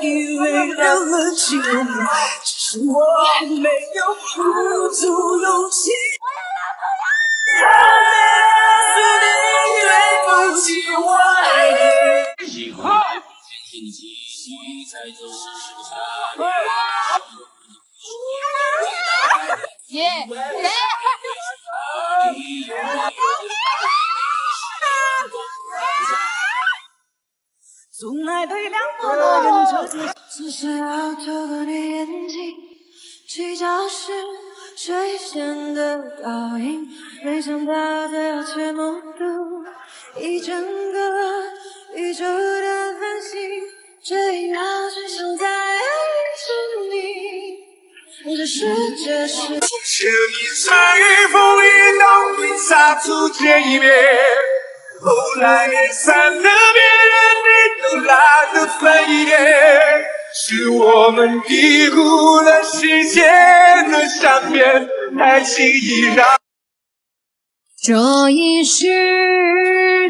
以为了了情，只是我还没有鼓足勇气。思念对不起，我爱你。喜欢。耶！总爱对两个人着急，只想要透过你眼睛去找寻最深的倒影，没想到最后却目睹一整个宇宙的繁星，这一秒只想再爱上你，这世界是。牵你穿越风雨，当冰沙初见一面。后来离散的别人，你都懒得分一点，是我们低估了时间的善变，爱情依然。这一世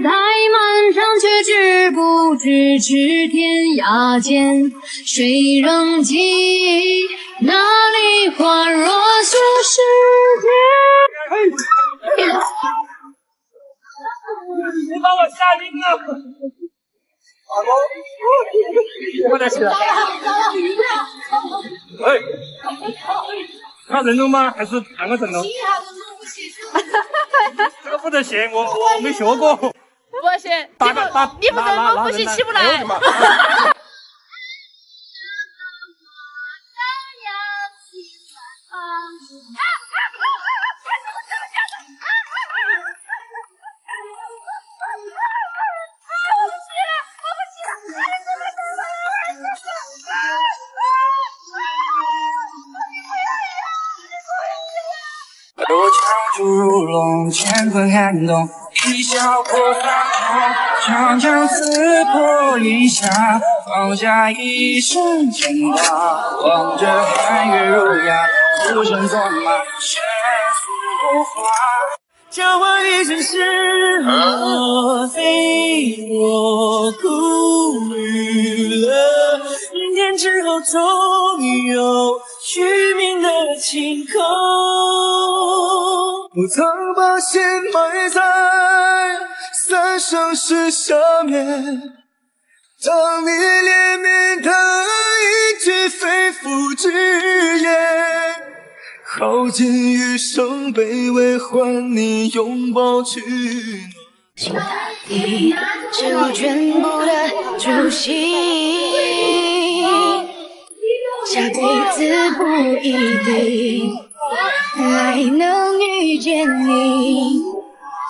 代漫长，却知不知知天涯间，谁仍记忆那里花若数世间。你把我吓晕了！我在吃。哎，看人中吗？还是两个枕头？这个不得行，我没学过。不行，你不能不行，起不来。我敲竹如龙，乾坤撼动，一笑破三空，长枪刺破云霞，放下一身牵挂，望着寒月如牙，浮生作马，悬浮华。交换一生是我非我顾虑了，明天之后总有虚名的晴空。不曾把心埋在三生石下面，当你怜悯的一句肺腑之言，耗尽余生卑微换你拥抱取暖。只有全部的出席，下辈子不一定还能遇见你，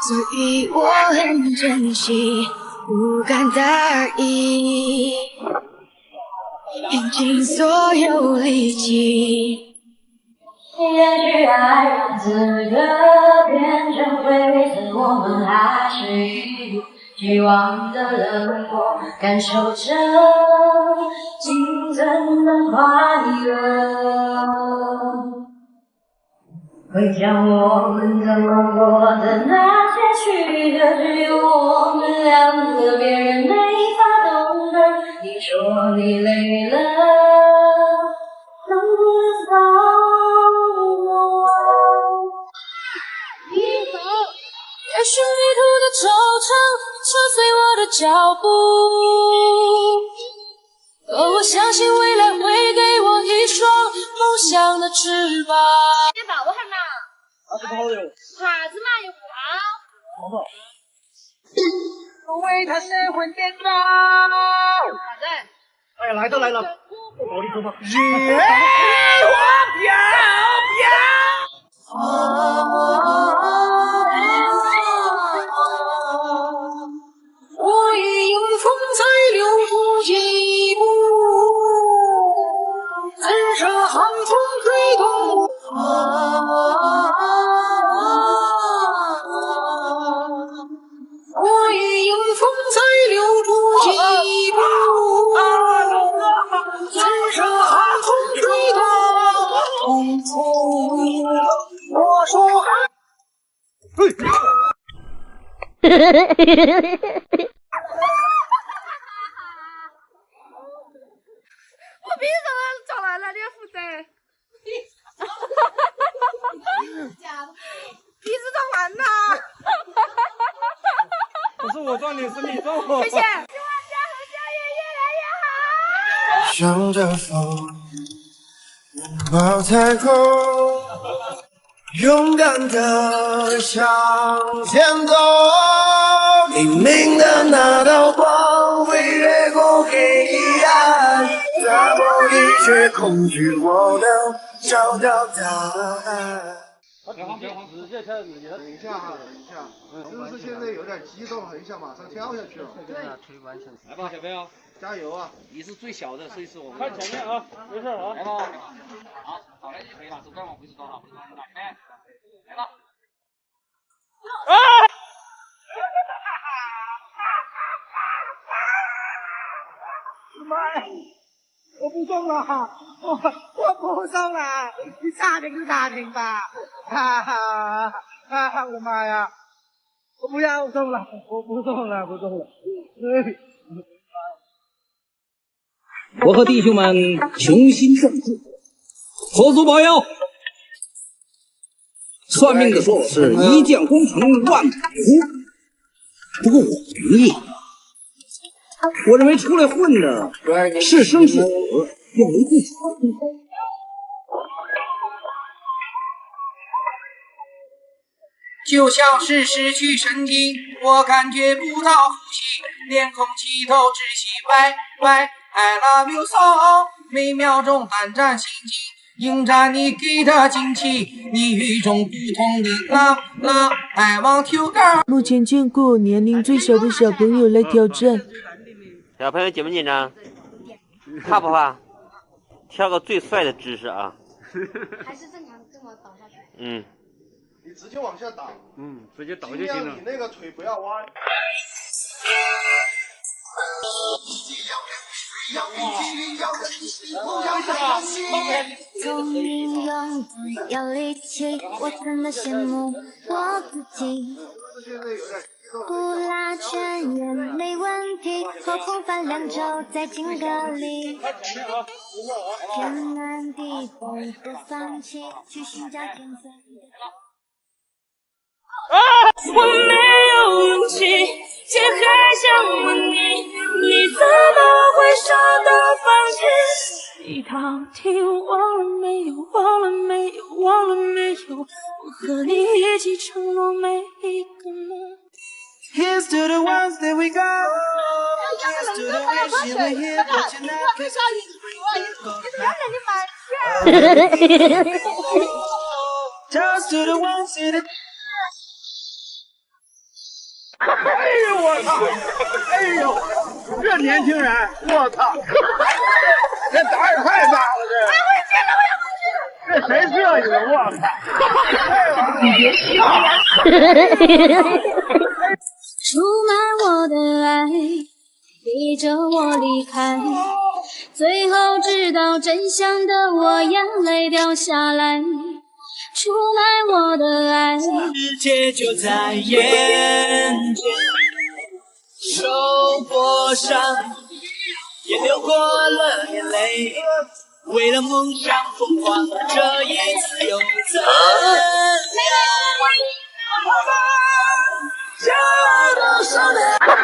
所以我很珍惜，不敢大意，用尽所有力气。也许爱资格变成灰色，我们还是一路希望的冷漠，感受着仅存的快乐。回想我们怎么过的那些曲折，只有我们两个，别人没法懂得。你说你累了，能不能放我？也许迷途的惆怅扯碎我的脚步，可我相信未来会给我一双梦想的翅膀。你抱我喊嘛？啥子跑的哟？啥子嘛又不好？跑跑。我为他神魂颠倒。啥子？哎呀，来都来了，我抱你走吧。野花飘我已迎风在流土一步，怎舍寒风吹动我已迎风在流土一步，怎舍寒风吹动我说寒鼻子都撞了，那你要负责。鼻子撞烂了。不是我撞你，是你撞我。谢谢。希望家和家园越来越好。向着风，拥抱太空，勇敢的向前走。黎明的那道光会越过黑暗，打破一切恐惧，我能找到答案。别慌，直接跳，直接。等一下，姿势现在有点激动，很想马上跳下去了。对，推完成。来吧，小朋友，加油啊！你是最小的，所以是我们。看前面啊，没事啊。来吧，好嘞，可以了，手段往回走，好，来吧。啊！妈呀！我不中了，我不中了，你打听就打听吧，我的妈呀！我不要中了，我不中了。我和弟兄们雄心壮志，佛祖保佑。算命的说是一将功成万骨枯，不过我同意。我认为出来混的是生是死，要一定考虑。就像是失去身体，我感觉不到呼吸，连空气都窒息。喂 I love you so， 每秒钟胆战心惊，迎战你给的惊喜，你与众不同的啦 I want you girl。目前见过年龄最小的小朋友来挑战。小朋友紧不紧张？怕不怕？挑个最帅的姿势啊！还是正常这么倒下去。嗯。你直接往下倒。直接倒就尽行了。量你那个腿不要弯。终于用尽了力气，我真的羡慕我自己。呼啦圈也没问题，和空翻两周在金阁里。天南地北不放弃，去寻找天择的。我没有勇气，却还想问你，你怎么会舍得放弃？一道题忘了没有，忘了没有，忘了没有，我和你一起承诺每一个梦。Here's to the ones that we got. Here's to the wish we're here, but you're not. Toast to the ones in it. 哎呦我操！哎呦，这年轻人，我操！这胆也太大了，这谁设计的？我操！你别笑。出卖我的爱，逼着我离开，最后知道真相的我眼泪掉下来。出卖我的爱，世界就在眼前，受过伤，也流过了眼泪，为了梦想疯狂，这一次又怎样？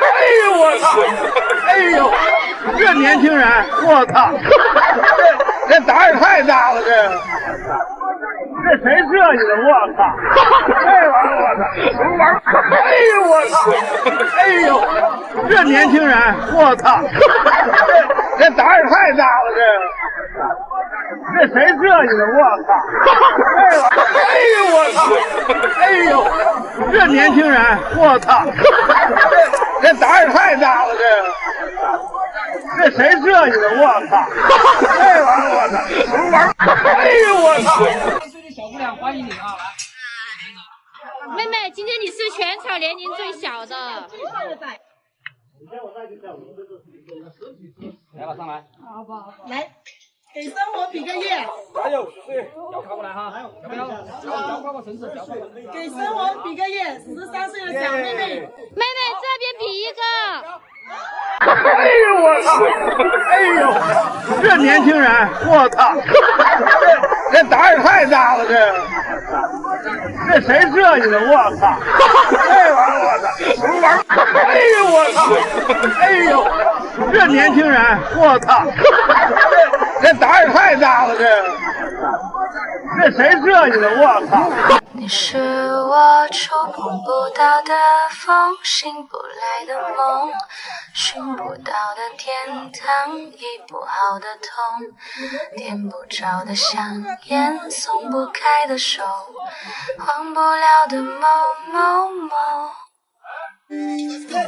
哎呦我操！哎呦，这年轻人，我操！这胆也太大了，这谁设计的？我操！这玩意儿我操！什么玩意儿？哎呦我操！哎呦，这年轻人，我操！这胆也太大了，这谁设计的？我操！这玩意儿，哎呦我操！哎呦，这年轻人，我操！这胆也太大了，这谁设计的？我操！这玩意儿我操！什么玩意儿？哎呦我操！小姑娘，欢迎你啊！来，妹妹，今天你是全场年龄最小的。来吧，上来。好不好？来，给生活比个耶！还有，对，脚跨过来哈，有没有？脚跨过绳子，脚跨过。给生活比个耶！13岁的小妹妹。妹妹这边比一个。哎呦我操！哎呦，这年轻人，我操！这胆儿也太大了，这谁设计的？我操！这玩意儿我操！什么玩意儿？哎呦我操！哎呦，这年轻人，我操！这胆儿也太大了，这谁设计的？我操！你是我触碰不到的风，醒不来的梦，寻不到的天堂，医不好的痛，点不着的香烟，松不开的手，忘不了的某某某。我在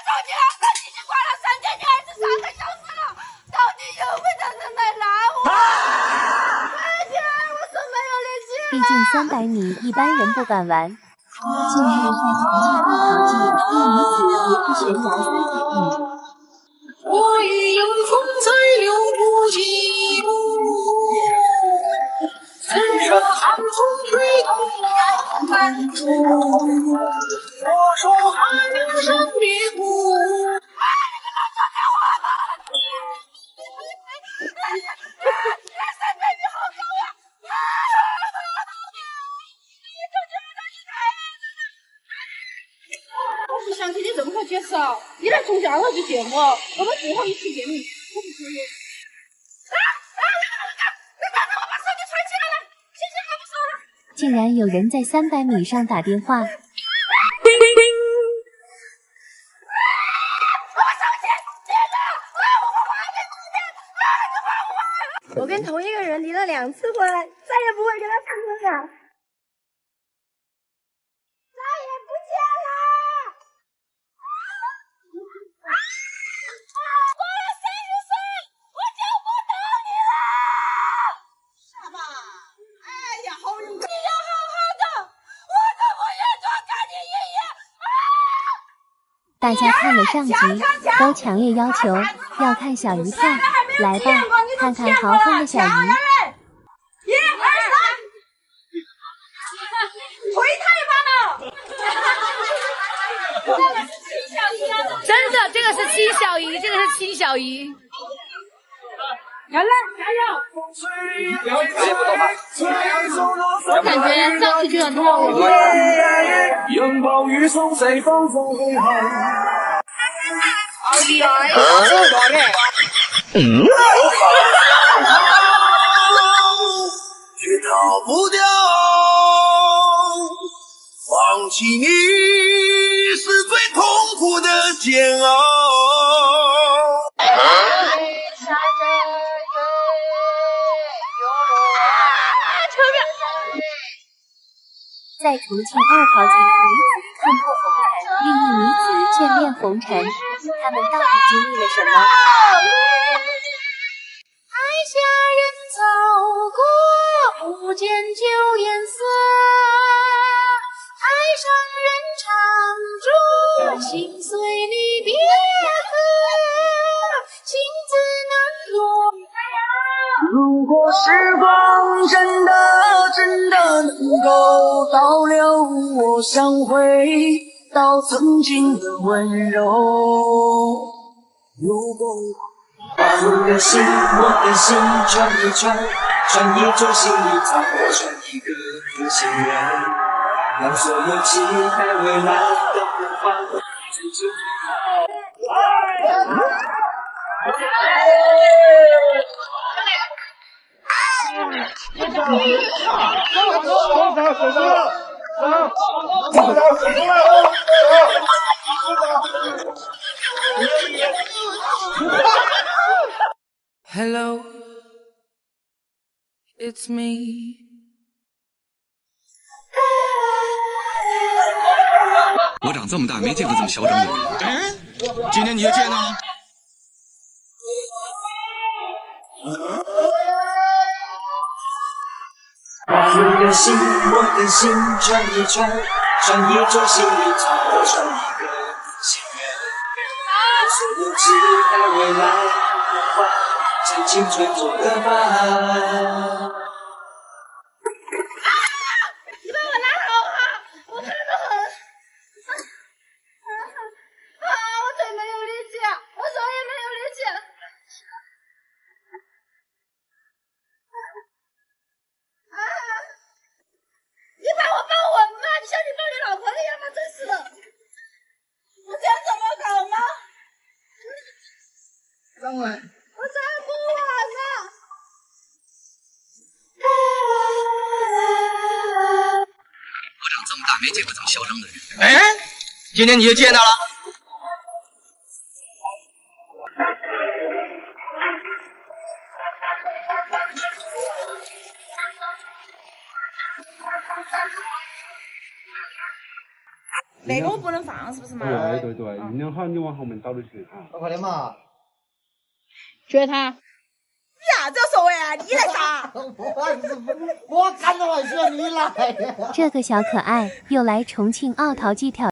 手机上手机已经挂了3天，你儿子3个小时了，到底有没有人来拉我？快点，我手没有力气了。毕竟300米一般人不敢玩。近日在重庆二桃记，一女子跌至悬崖300米。我已有风在留不寂寞，曾说寒风吹动我满处，我说寒冰上别哭。我不相信你这么好解释啊！你来中间了就节目，我们最后一期节目，可不可以？你刚才我把手机揣起来了，现在还不收了？竟然有人在300米上打电话。我跟同一个人离了2次婚，再也不会跟他复婚了。再也不见了！过了30岁，我就不等你了。傻吧？哎呀，好勇敢！你要好好的，我可不愿多看你一眼。大家看了上集，都强烈要求要看小鱼跳。来吧，看看豪横的小鱼。1、2、3，推他一把呢！真的，这个是七小鱼，这个是七小鱼。来，加油！我感觉上去就要跳舞。拥抱雨送谁风风回航。却逃不掉，放弃你是最痛苦的煎熬。在重庆二桃记，女子看破红尘，另一女子眷恋红尘，他们到底经历了什么？爱下人走过，不见旧颜色。爱上人常驻，心碎离别合，情字难落。如果时光真的能够倒流，我想回到曾经的温柔。如果我的心，我的心转一转，转一种心一场，转一个有心人，让所有期待未来的不放。Hello, it's me. 我长这么大没见过这么嚣张的人。哎，今天你就见了？我的心，我的心转一转，转一种心一场，转一个心愿，让所有期待未来的花，在青春中的花。这么大没见过这么嚣张的人。哎，今天你就见到了。那个我不能放，是不是嘛？对，音量好，你往后面倒着去啊。快点嘛！学他。你啥子说呀？你来打！我看到了，需要你来。这个小可爱又来重庆奥陶纪挑